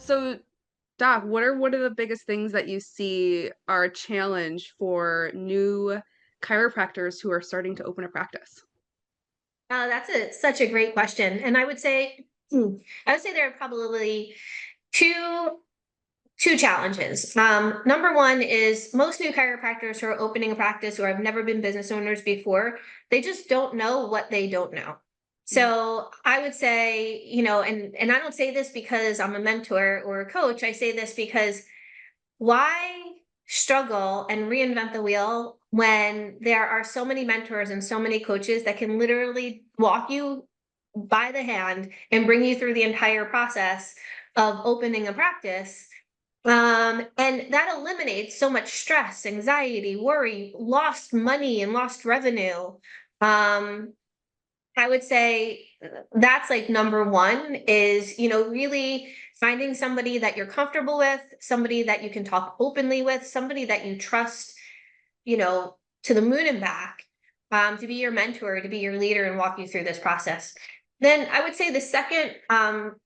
So, Doc, what are the biggest things that you see are a challenge for new chiropractors who are starting to open a practice? Such a great question. And I would say there are probably two two challenges. Number one is most new chiropractors who are opening a practice or have never been business owners before, they just don't know what they don't know. Mm. So I would say, and I don't say this because I'm a mentor or a coach. I say this because why struggle and reinvent the wheel when there are so many mentors and so many coaches that can literally walk you by the hand and bring you through the entire process of opening a practice. And that eliminates so much stress, anxiety, worry, lost money, and lost revenue. Um, I would say that's like number one is, really finding somebody that you're comfortable with, somebody that you can talk openly with, somebody that you trust, to the moon and back, to be your mentor, to be your leader and walk you through this process. Then I would say the second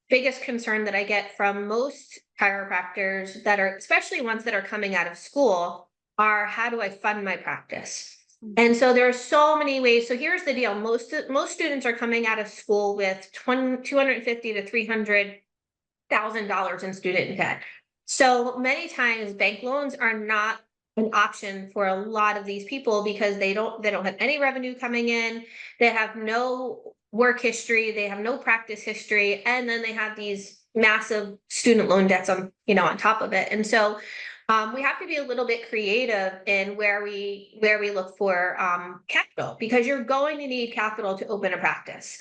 biggest concern that I get from most chiropractors that are, especially ones that are coming out of school, are how do I fund my practice? And so there are so many ways. So here's the deal. Most students are coming out of school with 250 to $300,000 in student debt. So many times bank loans are not an option for a lot of these people because they don't have any revenue coming in. They have no work history, they have no practice history, and then they have these massive student loan debts on top of it. And so we have to be a little bit creative in where we look for capital, because you're going to need capital to open a practice.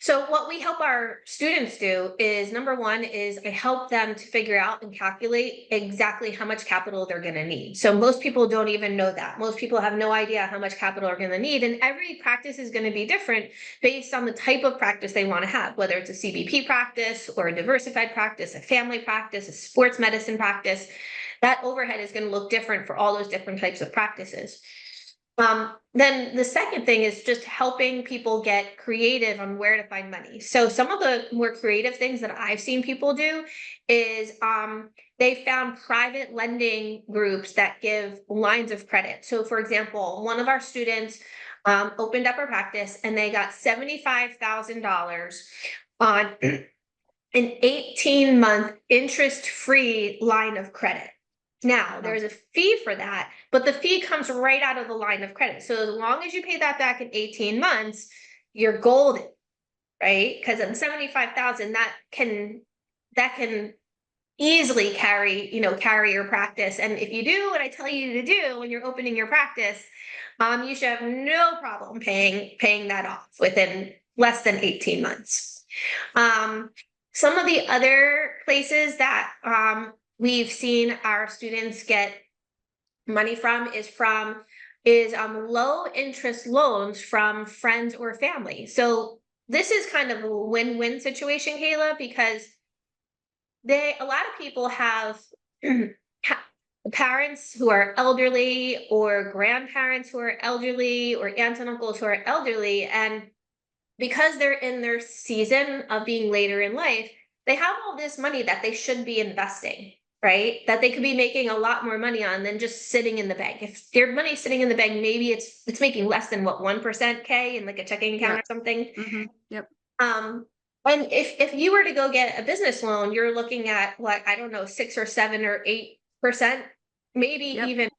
So what we help our students do is, number one is I help them to figure out and calculate exactly how much capital they're going to need. So most people don't even know that. Most people have no idea how much capital they're going to need. And every practice is going to be different based on the type of practice they want to have, whether it's a CBP practice or a diversified practice, a family practice, a sports medicine practice. That overhead is going to look different for all those different types of practices. Then the second thing is just helping people get creative on where to find money. So some of the more creative things that I've seen people do is they found private lending groups that give lines of credit. So for example, one of our students opened up a practice and they got $75,000 on an 18-month interest-free line of credit. Now, there's a fee for that, but the fee comes right out of the line of credit. So as long as you pay that back in 18 months, you're golden, right? Because at 75,000, that can easily carry your practice. And if you do what I tell you to do when you're opening your practice, you should have no problem paying that off within less than 18 months. Some of the other places that we've seen our students get money from is low interest loans from friends or family. So this is kind of a win-win situation, Kayla, because a lot of people have parents who are elderly or grandparents who are elderly or aunts and uncles who are elderly, and because they're in their season of being later in life, they have all this money that they should be investing, right? That they could be making a lot more money on than just sitting in the bank. If their money's sitting in the bank, maybe it's making less than 1% K in like a checking account Yeah. or something. Yep. And if you were to go get a business loan, you're looking at what, I don't know, 6 or 7 or 8%, maybe Yep. even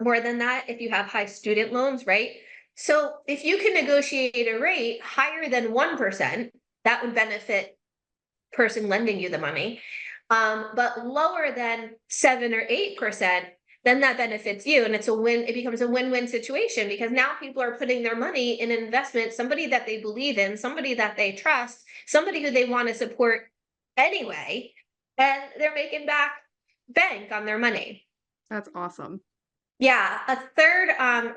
more than that if you have high student loans, right? So if you can negotiate a rate higher than 1%, that would benefit person lending you the money. But lower than 7 or 8%, then that benefits you. And it becomes a win-win situation, because now people are putting their money in an investment, somebody that they believe in, somebody that they trust, somebody who they want to support anyway, and they're making back bank on their money. That's awesome. Yeah, a third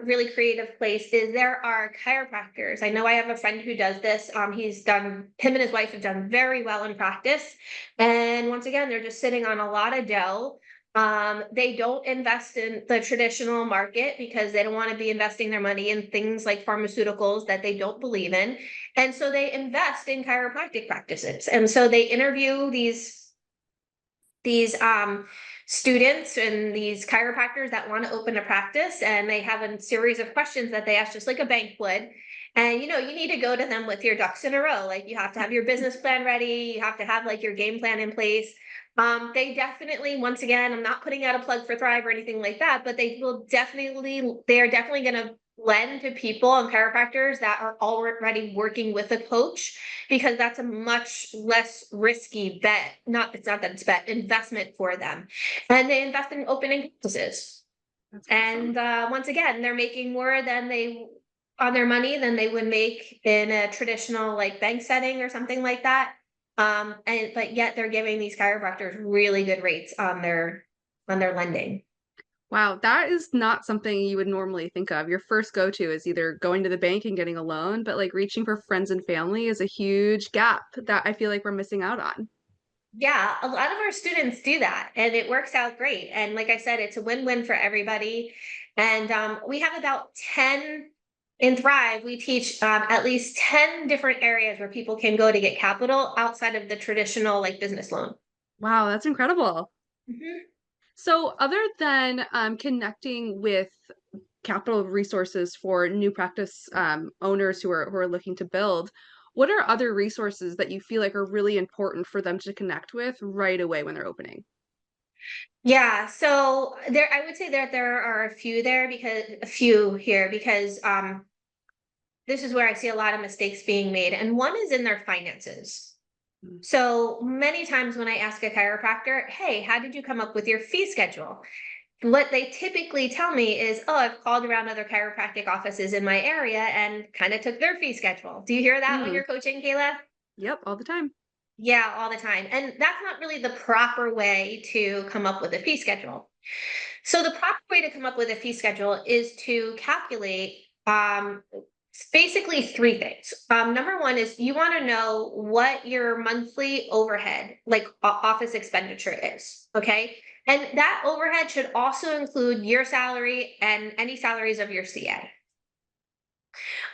really creative place is there are chiropractors. I know I have a friend who does this. Him and his wife have done very well in practice. And once again, they're just sitting on a lot of dough. They don't invest in the traditional market because they don't want to be investing their money in things like pharmaceuticals that they don't believe in. And so they invest in chiropractic practices. And so they interview these students and these chiropractors that want to open a practice, and they have a series of questions that they ask just like a bank would. And you need to go to them with your ducks in a row. Like, you have to have your business plan ready, you have to have like your game plan in place. They definitely, once again, I'm not putting out a plug for Thrive or anything like that, but they are definitely going to lend to people and chiropractors that are already working with a coach, because that's a much less risky bet. It's not that it's bet, investment for them. And they invest in opening practices. That's And awesome. once again, they're making more on their money than they would make in a traditional like bank setting or something like that. But yet they're giving these chiropractors really good rates on their lending. Wow, that is not something you would normally think of. Your first go-to is either going to the bank and getting a loan, but like reaching for friends and family is a huge gap that I feel like we're missing out on. Yeah, a lot of our students do that, and it works out great. And like I said, it's a win-win for everybody. And we have about 10 in Thrive. We teach at least 10 different areas where people can go to get capital outside of the traditional like business loan. Wow, that's incredible. Mhm. So, other than connecting with capital resources for new practice owners who are looking to build, what are other resources that you feel like are really important for them to connect with right away when they're opening? Yeah, so I would say that there are a few here because this is where I see a lot of mistakes being made. And one is in their finances. Mm. So many times when I ask a chiropractor, hey, how did you come up with your fee schedule? What they typically tell me is, oh, I've called around other chiropractic offices in my area and kind of took their fee schedule. Do you hear that when Mm. you're coaching, Kayla? Yep, all the time. Yeah, all the time. And that's not really the proper way to come up with a fee schedule. So the proper way to come up with a fee schedule is to calculate basically three things. Number one is you want to know what your monthly overhead, like office expenditure is. Okay. And that overhead should also include your salary and any salaries of your CA.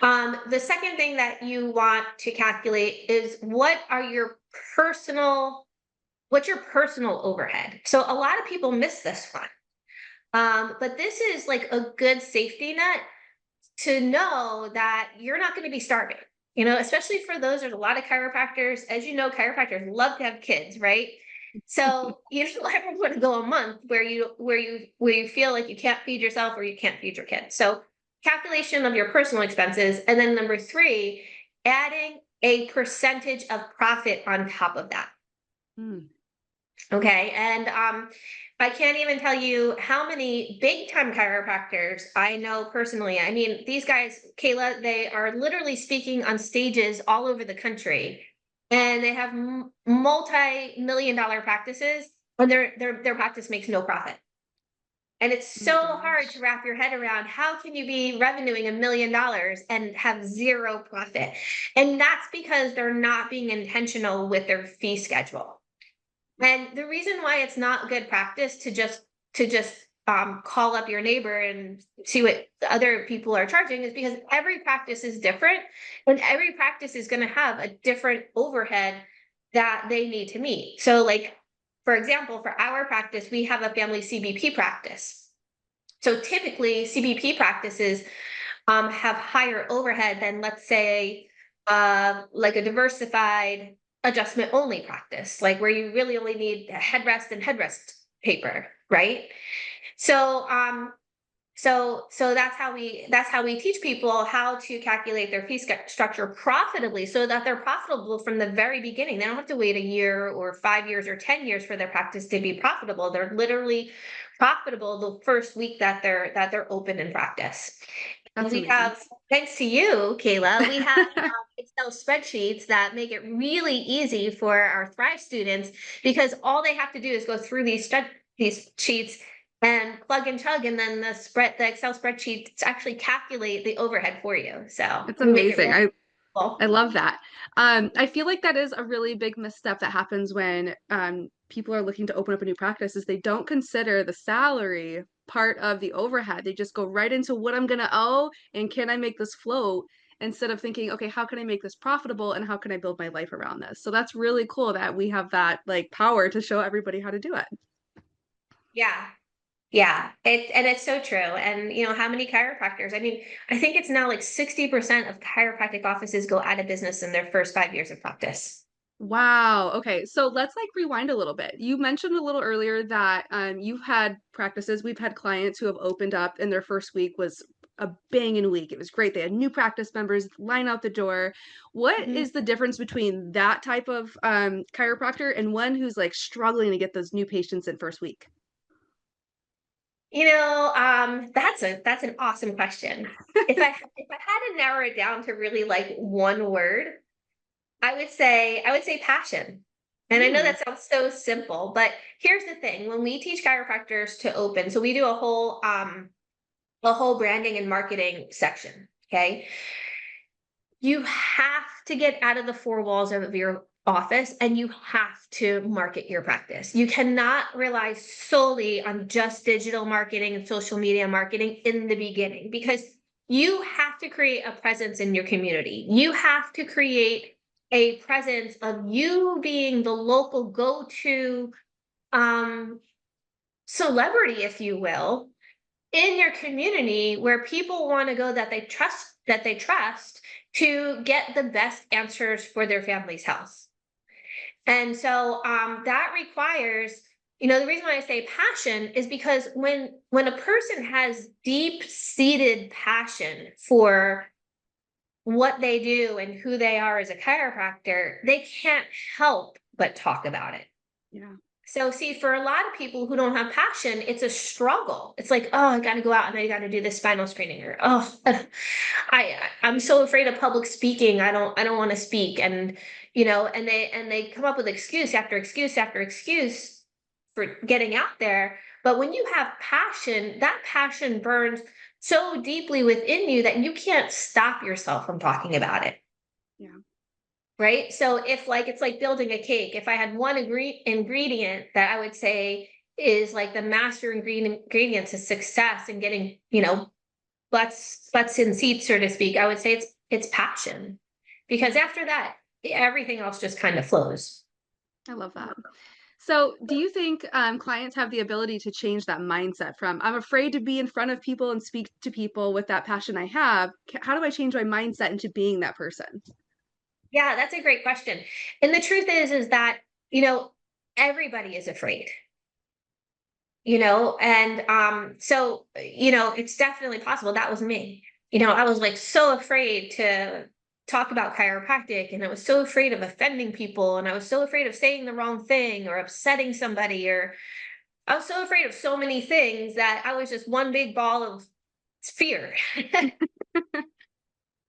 The second thing that you want to calculate is what's your personal overhead. So a lot of people miss this one. But this is like a good safety net to know that you're not going to be starving. Especially for those, there's a lot of chiropractors. As you know, chiropractors love to have kids, right? So you don't ever want to go a month where you feel like you can't feed yourself or you can't feed your kids. So calculation of your personal expenses, and then number three, adding a percentage of profit on top of that. Mm. Okay. And I can't even tell you how many big time chiropractors I know personally. I mean, these guys, Kayla, they are literally speaking on stages all over the country, and they have multi-million dollar practices, and their practice makes no profit. And it's Oh my so hard to gosh. wrap your head around, how can you be revenuing $1 million and have zero profit? And that's because they're not being intentional with their fee schedule. And the reason why it's not good practice to just call up your neighbor and see what other people are charging is because every practice is different, and every practice is going to have a different overhead that they need to meet. So, like for example, for our practice, we have a family CBP practice. So typically, CBP practices have higher overhead than, let's say, like a diversified adjustment only practice, like where you really only need a headrest and headrest paper, right? So, so that's how we teach people how to calculate their fee structure profitably, so that they're profitable from the very beginning. They don't have to wait a year or 5 years or 10 years for their practice to be profitable. They're literally profitable the first week that they're open in practice. And That's we amazing. have, thanks to you, Kayla, we have Excel spreadsheets that make it really easy for our Thrive students, because all they have to do is go through these sheets and plug and chug, and then the Excel spreadsheets actually calculate the overhead for you. So It's we make it amazing. really. Well, I love that. I feel like that is a really big misstep that happens when people are looking to open up a new practice is they don't consider the salary part of the overhead. They just go right into what I'm gonna owe and can I make this float instead of thinking, okay, how can I make this profitable and how can I build my life around this? So that's really cool that we have that like power to show everybody how to do it. yeah. Yeah, it's so true. And how many chiropractors? I mean, I think it's now like 60% of chiropractic offices go out of business in their first 5 years of practice. Wow. Okay. So let's like rewind a little bit. You mentioned a little earlier that you've had practices, we've had clients who have opened up and their first week was a banging week. It was great. They had new practice members line out the door. What Mhm. is the difference between that type of chiropractor and one who's like struggling to get those new patients in first week? That's an awesome question. If I had to narrow it down to really like one word, I would say passion. And I know Hmm. that sounds so simple, but here's the thing. When we teach chiropractors to open, so we do a whole branding and marketing section, okay? You have to get out of the four walls of your office and you have to market your practice. You cannot rely solely on just digital marketing and social media marketing in the beginning because you have to create a presence in your community. You have to create a presence of you being the local go-to um, celebrity, if you will, in your community where people want to go that they trust to get the best answers for their family's health. And so that requires, the reason why I say passion is because when a person has deep seated passion for what they do and who they are as a chiropractor, they can't help but talk about it. Yeah. So see, for a lot of people who don't have passion, it's a struggle. It's like, oh, I got to go out and I got to do this spinal screening, or oh, I'm so afraid of public speaking. I don't want to speak, and they come up with excuse after excuse after excuse for getting out there. But when you have passion, that passion burns so deeply within you that you can't stop yourself from talking about it. Yeah. Right? So if like it's like building a cake, if I had one ingredient that I would say is like the master ingredient to success and getting, butts in seats, so to speak, I would say it's passion. Because Yeah. after that, everything else just kind of flows. I love that. So, do you think clients have the ability to change that mindset from I'm afraid to be in front of people and speak to people with that passion I have? How do I change my mindset into being that person? Yeah, that's a great question. And the truth is that, you know, everybody is afraid. And so it's definitely possible. That was me. I was like so afraid to talk about chiropractic, and I was so afraid of offending people, and I was so afraid of saying the wrong thing or upsetting somebody, or I was so afraid of so many things that I was just one big ball of fear.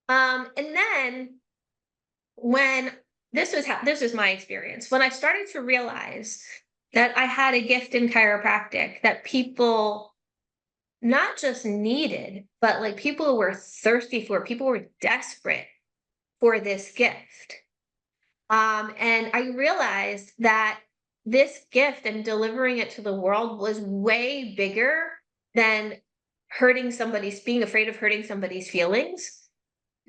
And then when this was my experience, when I started to realize that I had a gift in chiropractic that people not just needed, but like people were thirsty for, people were desperate for this gift. And I realized that this gift and delivering it to the world was way bigger than being afraid of hurting somebody's feelings.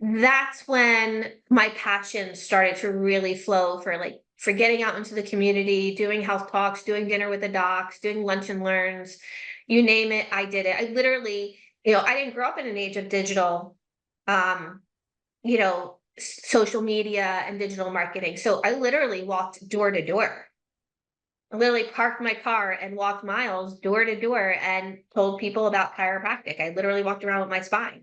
That's when my passion started to really flow for getting out into the community, doing health talks, doing dinner with the docs, doing lunch and learns, you name it, I did it. I literally, I didn't grow up in an age of digital, um, social media and digital marketing. So I literally walked door to door. I literally parked my car and walked miles door to door and told people about chiropractic. I literally walked around with my spine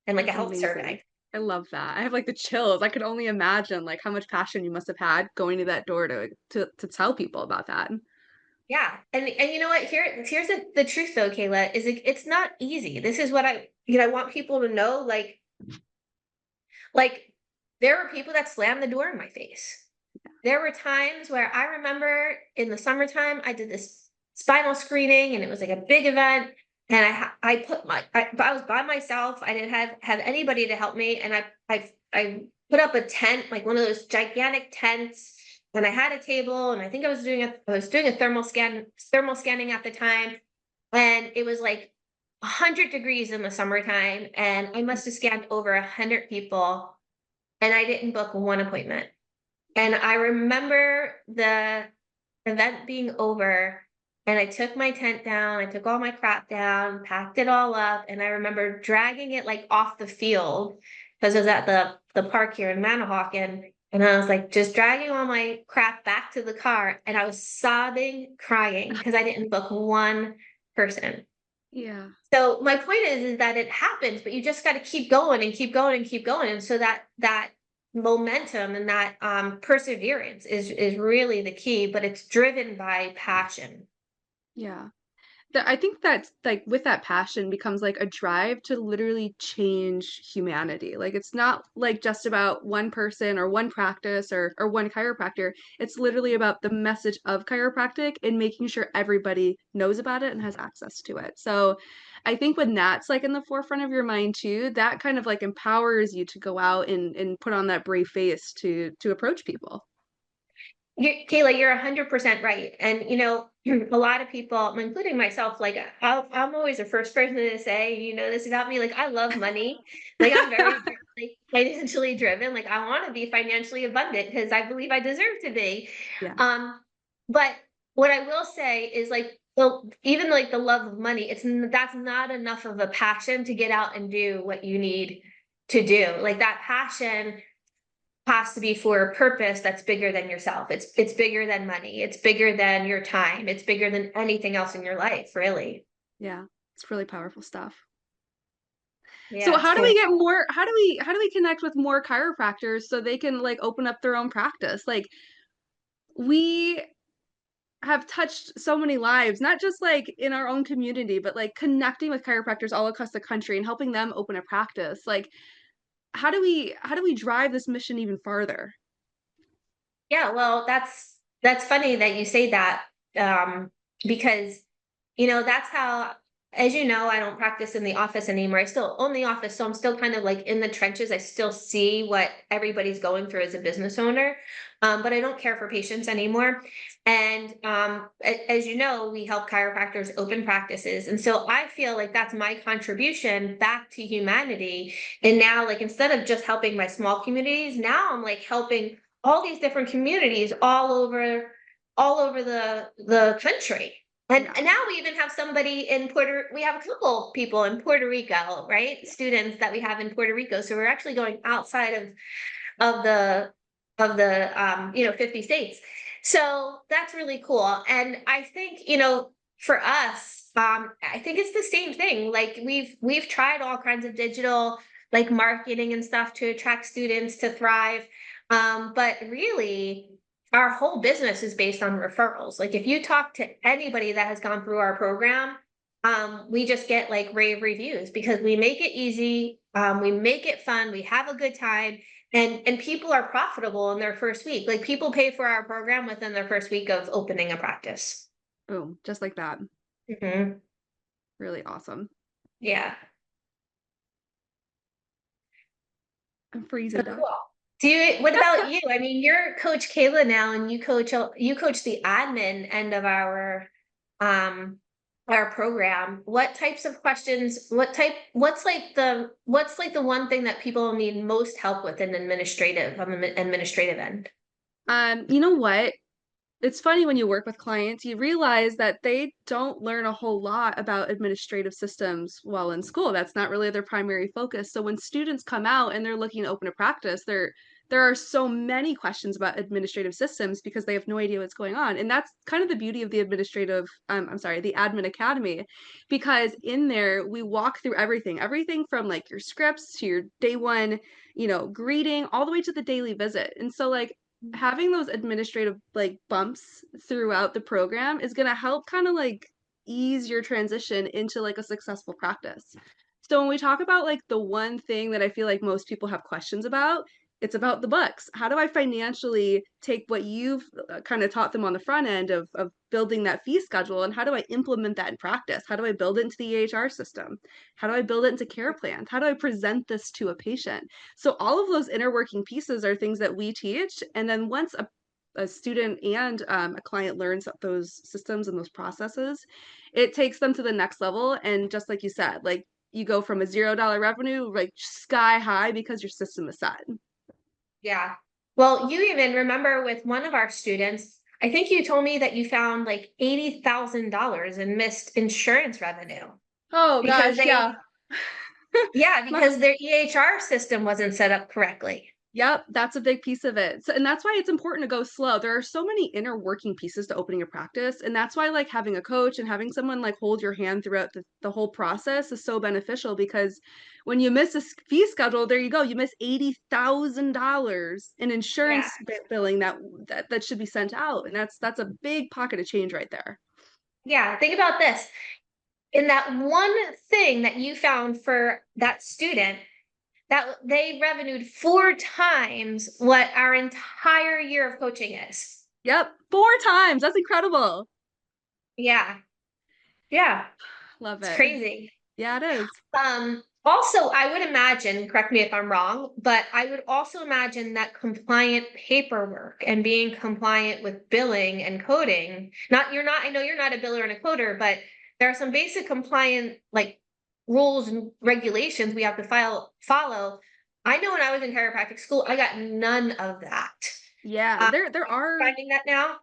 and like a That's health amazing. survey. I love that. I have like the chills. I could only imagine like how much passion you must have had going to that door to tell people about that. Yeah. And you know what? Here's the truth though, Kayla, is it's not easy. This is what I want people to know. Like there were people that slammed the door in my face. There were times where I remember in the summertime, I did this spinal screening and it was like a big event. And I was by myself. I didn't have anybody to help me. And I put up a tent, like one of those gigantic tents, and I had a table, and I think I was doing a thermal scanning at the time, and it was like 100 degrees in the summertime, and I must have scanned over 100 people, and I didn't book one appointment. And I remember the event being over, and I took my tent down, I took all my crap down, packed it all up, and I remember dragging it like off the field because I was at the park here in Manahawkin. And I was like just dragging all my crap back to the car, and I was sobbing, crying because I didn't book one person. Yeah. So my point is that it happens, but you just got to keep going and keep going and keep going. And so that momentum and that perseverance is really the key, but it's driven by passion. Yeah. I think that's like with that passion becomes like a drive to literally change humanity. Like it's not like just about one person or one practice or one chiropractor. It's literally about the message of chiropractic and making sure everybody knows about it and has access to it. So I think when that's like in the forefront of your mind too, that kind of like empowers you to go out and put on that brave face to approach people. Kayla, you're 100% right. And, a lot of people, including myself, like I'm always the first person to say, this about me, like I love money. Like I'm very like financially driven. Like I want to be financially abundant because I believe I deserve to be. Yeah. Um, but what I will say is like, well, even like the love of money, that's not enough of a passion to get out and do what you need to do. Like that passion has to be for a purpose that's bigger than yourself. It's bigger than money. It's bigger than your time. It's bigger than anything else in your life, really. Yeah. It's really powerful stuff. So Yeah. how do we get more how do we connect with more chiropractors so they can like open up their own practice? Like we have touched so many lives, not just like in our own community, but like connecting with chiropractors all across the country and helping them open a practice. Like how do we drive this mission even farther? Yeah, well, that's funny that you say that, because that's how, as you know, I don't practice in the office anymore. I still own the office, so I'm still kind of like in the trenches. I still see what everybody's going through as a business owner, but I don't care for patients anymore. And as you know, we help chiropractors open practices, and so I feel like that's my contribution back to humanity. And now, like instead of just helping my small communities, now I'm like helping all these different communities all over the country. And, Yeah. and now we even have somebody in we have a couple people in Puerto Rico, right? Students that we have in Puerto Rico. So we're actually going outside of the of the 50 states. So that's really cool. And I think, for us, I think it's the same thing. Like we've tried all kinds of digital like marketing and stuff to attract students to Thrive. But really our whole business is based on referrals. Like if you talk to anybody that has gone through our program, we just get like rave reviews because we make it easy, we make it fun, we have a good time, and people are profitable in their first week. Like people pay for our program within their first week of opening a practice. Boom. Just like that. Hmm. Really awesome. Yeah. I'm So freezing, Doc. cool. What about you? I mean, you're Coach Kayla now, and you coach the admin end of um our program. What types of questions, what's like the one thing that people need most help with in on the administrative end? You know what? It's funny when you work with clients, you realize that they don't learn a whole lot about administrative systems while in school. That's not really their primary focus. So when students come out and they're looking to open a practice, there are so many questions about administrative systems because they have no idea what's going on. And that's kind of the beauty of the I'm sorry, the admin academy, because in there we walk through everything from like your scripts to your day one, greeting all the way to the daily visit. And so like having those administrative like bumps throughout the program is going to help kind of like ease your transition into like a successful practice. So when we talk about like the one thing that I feel like most people have questions about, It's about the books. How do I financially take what you've kind of taught them on the front end of building that fee schedule, and how do I implement that in practice? How do I build it into the EHR system? How do I build it into care plans? How do I present this to a patient? So all of those inner working pieces are things that we teach. And then once a student and a client learns those systems and those processes, it takes them to the next level. And just like you said, like you go from a $0 revenue like sky high because your system is set. Yeah. Well, you even remember with one of our students, I think you told me that you found like $80,000 in missed insurance revenue Oh because gosh, they, yeah. yeah, My, because their EHR system wasn't set up correctly. yep, that's a big piece of it. So, and that's why it's important to go slow. There are so many inner working pieces to opening a practice, and that's why like having a coach and having someone like hold your hand throughout the whole process is so beneficial, because when you miss a fee schedule, there you go, you miss $80,000 in Yeah. insurance billing that should be sent out, and that's a big pocket of change right there. Yeah. Think about this. In that one thing that you found for that student, that they revenued 4 times what our entire year of coaching is. Yep, 4 times. That's incredible. Yeah. Yeah. Love It's it. crazy. Yeah, it is. Also, I would imagine, correct me if I'm wrong, but I would also imagine that compliant paperwork and being compliant with billing and coding, I know you're not a biller and a coder, but there are some basic compliant like rules and regulations we have to follow. I know when I was in chiropractic school, I got none of that. Yeah, Uh, there are you are. finding that now?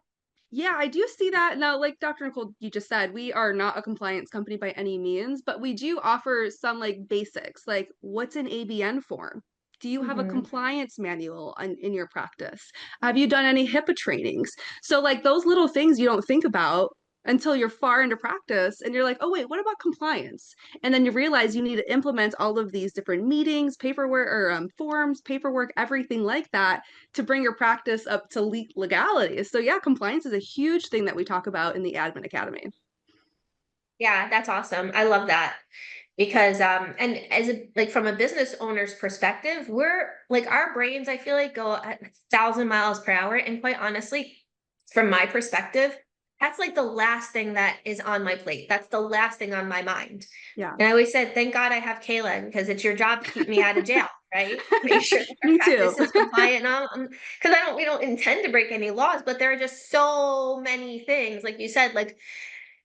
Yeah, I do see that. Now, like Dr. Nicole, you just said, we are not a compliance company by any means, but we do offer some like basics, like what's an ABN form? Do you have a Hmm. compliance manual in your practice? Have you done any HIPAA trainings? So, like those little things you don't think about until you're far into practice and you're like, oh, wait, what about compliance? And then you realize you need to implement all of these different meetings, paperwork, or forms, paperwork, everything like that to bring your practice up to legality. So yeah, compliance is a huge thing that we talk about in the Admin Academy. Yeah, that's awesome. I love that. Because and as a like from a business owner's perspective, we're like our brains, I feel like, go at 1,000 miles per hour. And quite honestly, from my perspective, that's like the last thing that is on my plate. That's the last thing on my mind. Yeah, And I always said, thank God I have Kayla, because it's your job to keep me out of jail, right? Make sure that our me too. practice is compliant. Because we don't intend to break any laws, but there are just so many things, like you said, like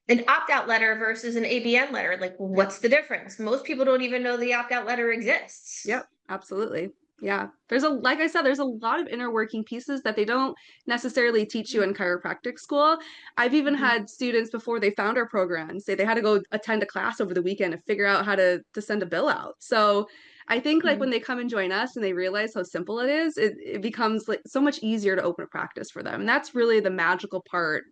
an opt-out letter versus an ABN letter. Like, Yep. what's the difference? Most people don't even know the opt-out letter exists. Yep, absolutely. Yeah. Like I said, there's a lot of inner working pieces that they don't necessarily teach you in chiropractic school. I've even Mhm. had students before they found our program say they had to go attend a class over the weekend to figure out how to send a bill out. So I think like when Mhm. they come and join us and they realize how simple it is, it becomes like so much easier to open a practice for them. And that's really the magical part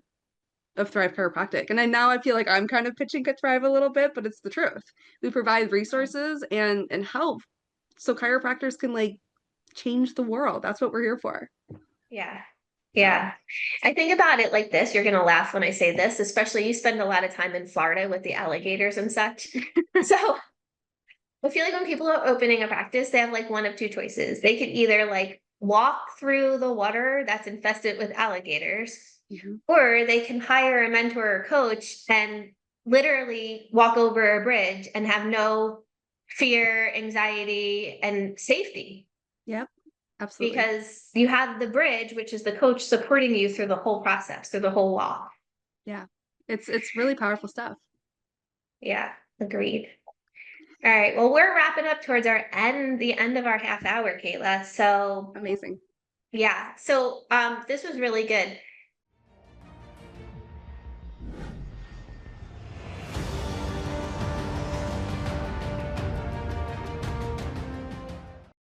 of Thrive Chiropractic. And now I feel like I'm kind of pitching at Thrive a little bit, but it's the truth. We provide resources and help so chiropractors can like change the world. That's what we're here for. Yeah. So Yeah. I think about it like this. You're going to laugh when I say this, especially you spend a lot of time in Florida with the alligators and such. So I feel like when people are opening a practice, they have like one of two choices. They could either like walk through the water that's infested with alligators, mhm. or they can hire a mentor or coach and literally walk over a bridge and have no fear, anxiety, and safety Yep, absolutely. because you have the bridge, which is the coach supporting you through the whole process, through the whole walk. Yeah. It's really powerful stuff. Yeah, agreed. All right. Well, we're wrapping up towards the end of our half hour, Kayla. So Amazing. yeah. So this was really good.